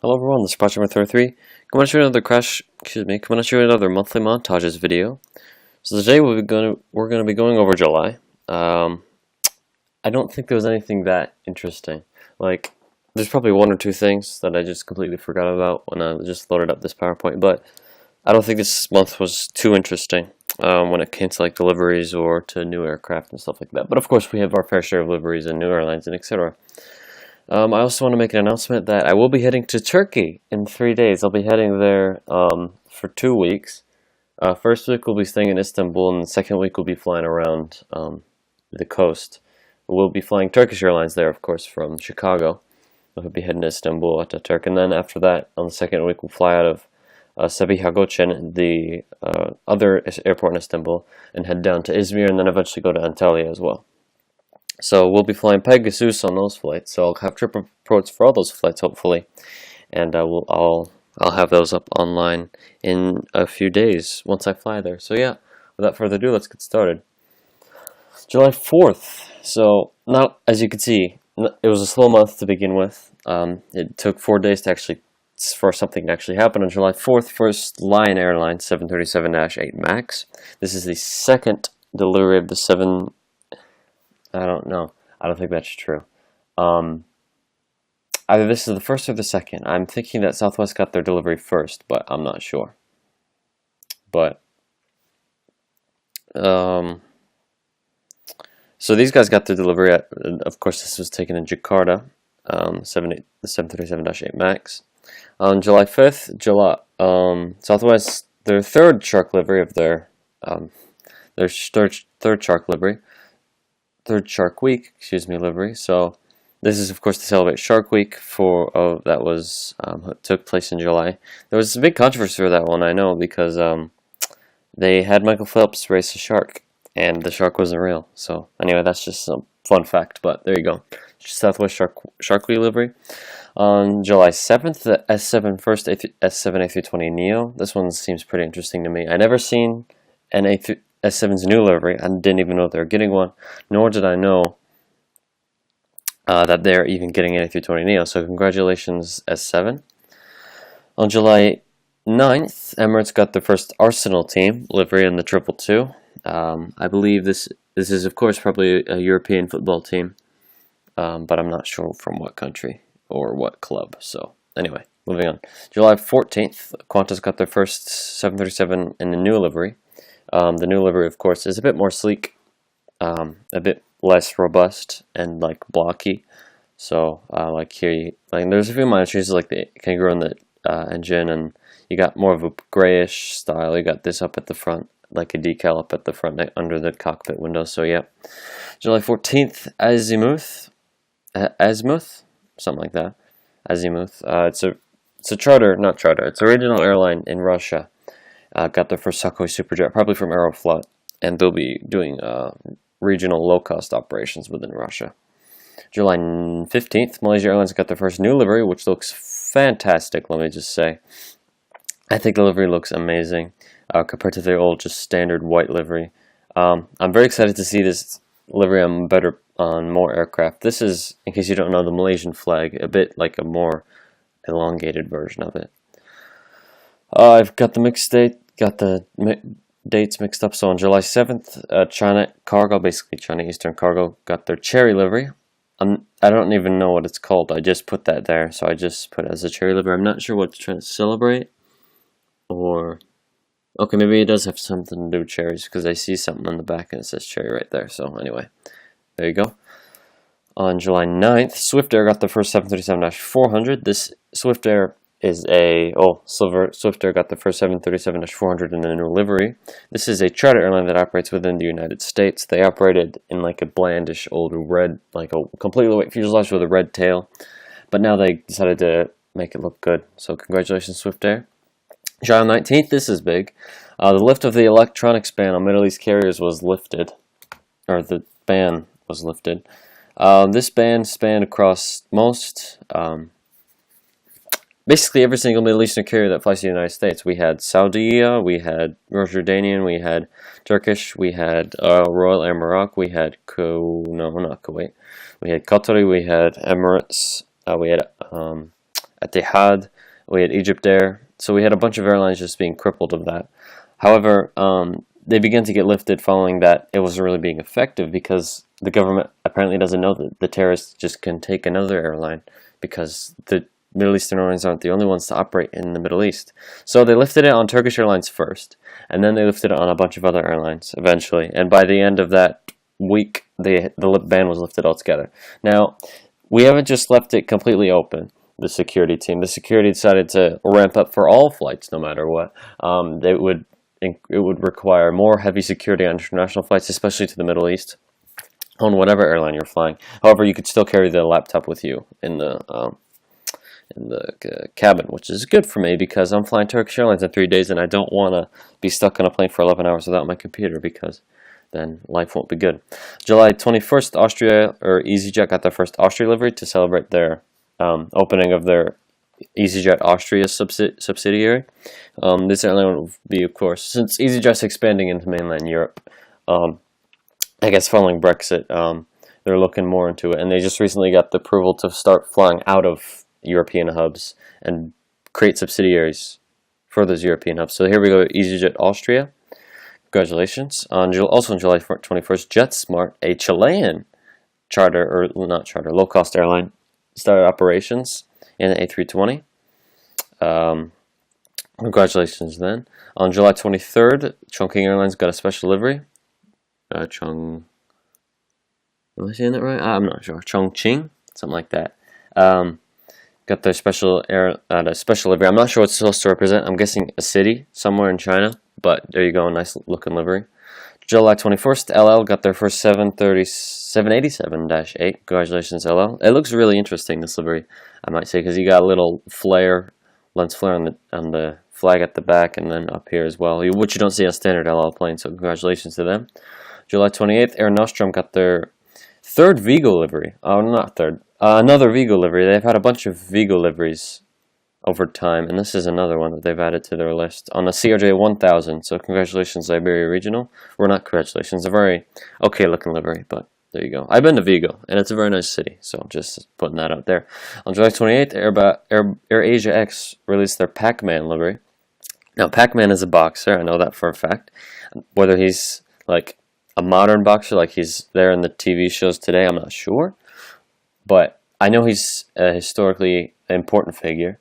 Hello everyone, this is Pacman 33. Come on, show you another come on, show you another monthly montages video. So today we're gonna be going over July. I don't think there was anything that interesting. Like, there's probably one or two things that I just completely forgot about when I just loaded up this PowerPoint, but I don't think this month was too interesting when it came to like deliveries or to new aircraft and stuff like that. But of course, we have our fair share of deliveries and new airlines and etc. I also want to make an announcement that I will be heading to Turkey in 3 days. I'll be heading there for 2 weeks. First week we'll be staying in Istanbul, and the second week we'll be flying around the coast. We'll be flying Turkish Airlines there, of course, from Chicago. We'll be heading to Istanbul, Ataturk, and then after that, on the second week, we'll fly out of Sabiha Gökçen, the other airport in Istanbul, and head down to Izmir, and then eventually go to Antalya as well. So we'll be flying Pegasus on those flights. So I'll have trip reports for all those flights, hopefully, and I'll have those up online in a few days once I fly there. So yeah, without further ado, let's get started. July 4th. So now, as you can see, it was a slow month to begin with. It took 4 days for something to actually happen. On July 4th, first Lion Airlines 737-8 MAX. This is the second delivery of the 7. I don't know. I don't think that's true. Either this is the first or the second. I'm thinking that Southwest got their delivery first, but I'm not sure. But so these guys got their delivery at, of course, this was taken in Jakarta, the 737-8 MAX. On July 5th, Southwest, their third Shark livery of their third Shark livery. Third Shark Week, livery. So this is, of course, to celebrate Shark Week that took place in July. There was a big controversy for that one, I know, because they had Michael Phelps race a shark, and the shark wasn't real. So anyway, that's just some fun fact. But there you go, Southwest Shark Week livery. On July 7th, the S7 A320neo. This one seems pretty interesting to me. I never seen an S7's new livery. I didn't even know they were getting one, nor did I know that they're even getting an A320neo. So congratulations, S7. On July 9th, Emirates got their first Arsenal team livery in the 222. I believe this is, of course, probably a European football team, but I'm not sure from what country or what club. So anyway, moving on. July 14th, Qantas got their first 737 in the new livery. The new livery, of course, is a bit more sleek, a bit less robust and like blocky. So like here, there's a few minor changes, like the kangaroo in the engine, and you got more of a grayish style. You got this up at the front, like a decal up at the front under the cockpit window. So yeah. July 14th, Azimuth, something like that. Azimuth. It's a charter, not charter. It's a regional airline in Russia. Got their first Sukhoi Superjet, probably from Aeroflot, and they'll be doing regional low-cost operations within Russia. July 15th, Malaysia Airlines got their first new livery, which looks fantastic, let me just say. I think the livery looks amazing compared to their old, just standard white livery. I'm very excited to see this livery on more aircraft. This is, in case you don't know, the Malaysian flag, a bit like a more elongated version of it. I've got the dates mixed up. So on July 7th, China Cargo, basically China Eastern Cargo, got their cherry livery. I don't even know what it's called. I just put that there, so I just put it as a cherry livery. I'm not sure what it's trying to celebrate, or okay, maybe it does have something to do with cherries, because I see something on the back and it says cherry right there. So anyway, there you go. On July 9th, Swiftair got the first 737-400. This Swiftair is Swiftair got the first 737-400 in the new livery. This is a charter airline that operates within the United States. They operated in like a blandish old red, like a completely white fuselage with a red tail, but now they decided to make it look good. So congratulations, Swiftair. July 19th, this is big. The lift of the electronics ban on Middle East carriers was lifted, or the ban was lifted. This ban spanned across basically every single Middle Eastern carrier that flies to the United States. We had Saudi, we had Jordanian, we had Turkish, we had Royal Air Morocco, we had not Kuwait, we had Qatari, we had Emirates, we had Etihad, We had Egyptair. So we had a bunch of airlines just being crippled of that. However, they began to get lifted following that. It wasn't really being effective because the government apparently doesn't know that the terrorists just can take another airline, because the Middle Eastern airlines aren't the only ones to operate in the Middle East. So they lifted it on Turkish Airlines first, and then they lifted it on a bunch of other airlines eventually. And by the end of that week, the ban was lifted altogether. Now, we haven't just left it completely open. The security team, the security decided to ramp up for all flights, no matter what. It would require more heavy security on international flights, especially to the Middle East, on whatever airline you're flying. However, you could still carry the laptop with you in the cabin, which is good for me because I'm flying Turkish Airlines in 3 days and I don't want to be stuck on a plane for 11 hours without my computer, because then life won't be good. July 21st, Austria, or Easyjet, got their first Austria livery to celebrate their opening of their Easyjet Austria subsidiary. This airline will be, of course, since Easyjet's expanding into mainland Europe, I guess following Brexit, they're looking more into it, and they just recently got the approval to start flying out of European hubs and create subsidiaries for those European hubs. So here we go, Easyjet Austria. Congratulations. Also on July 21st, JetSMART, a Chilean charter, or not charter, low-cost airline, started operations in the A320. Congratulations then. On July 23rd, Chongqing Airlines got a special livery. Am I saying that right? I'm not sure. Chongqing, something like that. Got their special livery. I'm not sure what it's supposed to represent. I'm guessing a city somewhere in China, but there you go, nice looking livery. July 21st, LL got their first 787-8. Congratulations, LL. It looks really interesting, this livery, I might say, because you got a little lens flare on the flag at the back, and then up here as well, which you don't see on standard LL planes, so congratulations to them. July 28th, Air Nostrum got their third Vigo livery. Oh, not third. Another Vigo livery. They've had a bunch of Vigo liveries over time, and this is another one that they've added to their list on a CRJ 1000. So congratulations, Iberia Regional. Well, not congratulations, a very okay looking livery, but there you go. I've been to Vigo, and it's a very nice city, so just putting that out there. On July 28th, AirAsia X released their Pacman livery. Now, Pacman is a boxer, I know that for a fact. Whether he's like a modern boxer, like he's there in the TV shows today, I'm not sure. But I know he's a historically important figure.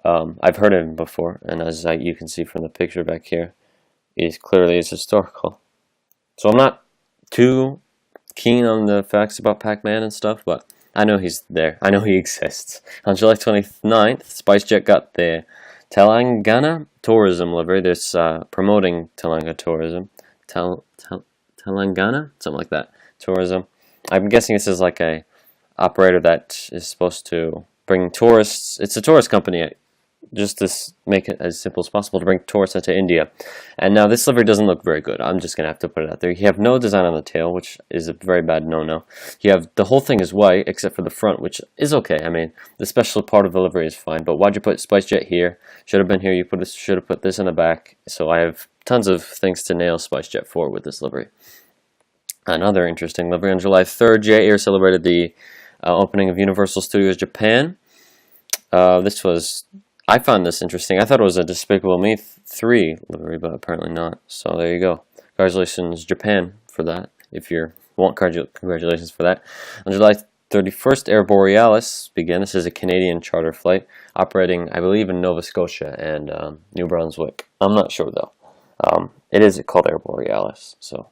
I've heard of him before, and as you can see from the picture back here, he clearly is historical. So I'm not too keen on the facts about Pacman and stuff, but I know he's there. I know he exists. On July 29th, Spicejet got the Telangana tourism livery. This promoting Telangana tourism. Telangana? Something like that. Tourism. I'm guessing this is like a operator that is supposed to bring tourists. It's a tourist company, just to make it as simple as possible, to bring tourists into India. And now this livery doesn't look very good. I'm just going to have to put it out there. You have no design on the tail, which is a very bad no-no. You have the whole thing is white, except for the front, which is okay. I mean, the special part of the livery is fine, but why'd you put Spicejet here? Should have been here. You should have put this in the back. So I have tons of things to nail Spicejet for with this livery. Another interesting livery. On July 3rd, J-Air celebrated the opening of Universal Studios Japan. I found this interesting. I thought it was a Despicable Me 3 livery, but apparently not. So there you go. Congratulations, Japan, for that. If you want congratulations for that. On July 31st, Air Borealis began. This is a Canadian charter flight operating, I believe, in Nova Scotia and New Brunswick. I'm not sure, though. It is called Air Borealis, so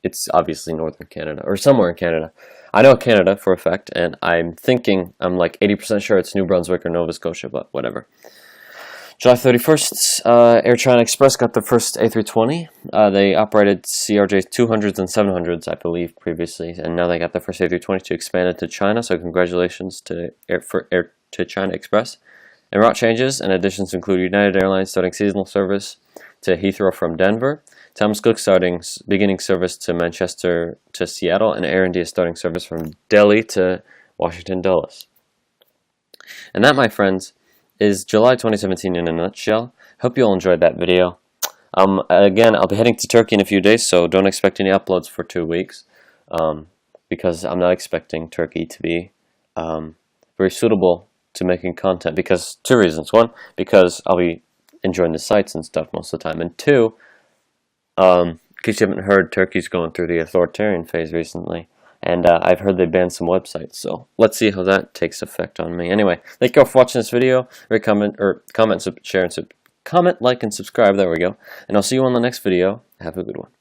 it's obviously northern Canada, or somewhere in Canada. I know Canada for a fact, and I'm like 80% sure it's New Brunswick or Nova Scotia, but whatever. July 31st, Air China Express got their first A320. They operated CRJ 200s and 700s, I believe, previously, and now they got their first A320 to expand it to China, so congratulations to Air China Express. And route changes and additions include United Airlines starting seasonal service to Heathrow from Denver, Thomas Cook beginning service to Manchester to Seattle, and Air India starting service from Delhi to Washington Dulles. And that, my friends, is July 2017 in a nutshell. Hope you all enjoyed that video. Again, I'll be heading to Turkey in a few days, so don't expect any uploads for 2 weeks, because I'm not expecting Turkey to be very suitable to making content, because two reasons. One, because I'll be enjoying the sights and stuff most of the time, and two, in case you haven't heard, Turkey's going through the authoritarian phase recently, and I've heard they banned some websites, so let's see how that takes effect on me. Anyway, thank you all for watching this video. Comment, share, and comment, like, and subscribe. There we go. And I'll see you on the next video. Have a good one.